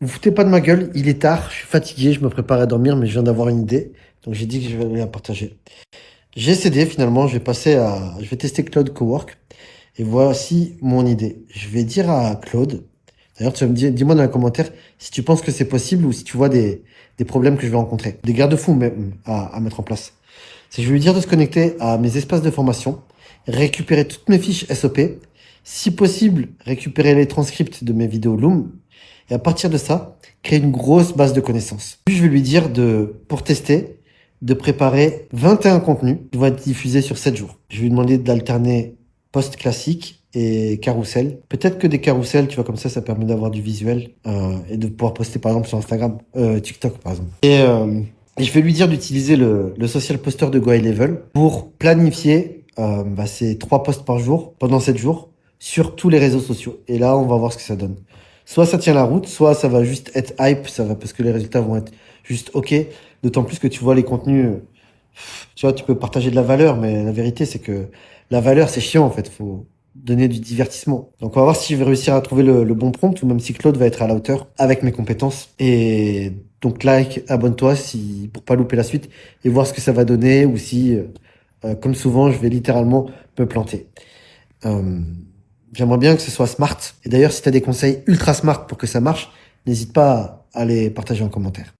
Vous foutez pas de ma gueule, il est tard, je suis fatigué, je me prépare à dormir, mais je viens d'avoir une idée. Donc j'ai dit que je vais la partager. J'ai cédé finalement, je vais tester Claude Cowork. Et voici mon idée. Je vais dire à Claude, d'ailleurs tu vas me dire, dis-moi dans les commentaires si tu penses que c'est possible ou si tu vois des problèmes que je vais rencontrer. Des garde-fous même à mettre en place. C'est que je vais lui dire de se connecter à mes espaces de formation, récupérer toutes mes fiches SOP, si possible récupérer les transcripts de mes vidéos Loom, et à partir de ça, créer une grosse base de connaissances. Puis je vais lui dire pour tester, de préparer 21 contenus qui vont être diffusés sur 7 jours. Je vais lui demander d'alterner post classique et carrousel. Peut-être que des carousels, tu vois, comme ça permet d'avoir du visuel et de pouvoir poster par exemple sur Instagram, TikTok par exemple. Et je vais lui dire d'utiliser le social poster de Go High Level pour planifier ces 3 posts par jour pendant 7 jours sur tous les réseaux sociaux. Et là, on va voir ce que ça donne. Soit ça tient la route, soit ça va juste être hype, ça va parce que les résultats vont être juste OK. D'autant plus que tu vois les contenus, tu vois, tu peux partager de la valeur, mais la vérité, c'est que la valeur, c'est chiant en fait. Faut donner du divertissement. Donc on va voir si je vais réussir à trouver le bon prompt ou même si Claude va être à la hauteur avec mes compétences. Et donc like, abonne-toi pour pas louper la suite et voir ce que ça va donner ou si, comme souvent, je vais littéralement me planter. Euh, J'aimerais bien que ce soit smart. Et d'ailleurs, si tu as des conseils ultra smart pour que ça marche, n'hésite pas à les partager en commentaire.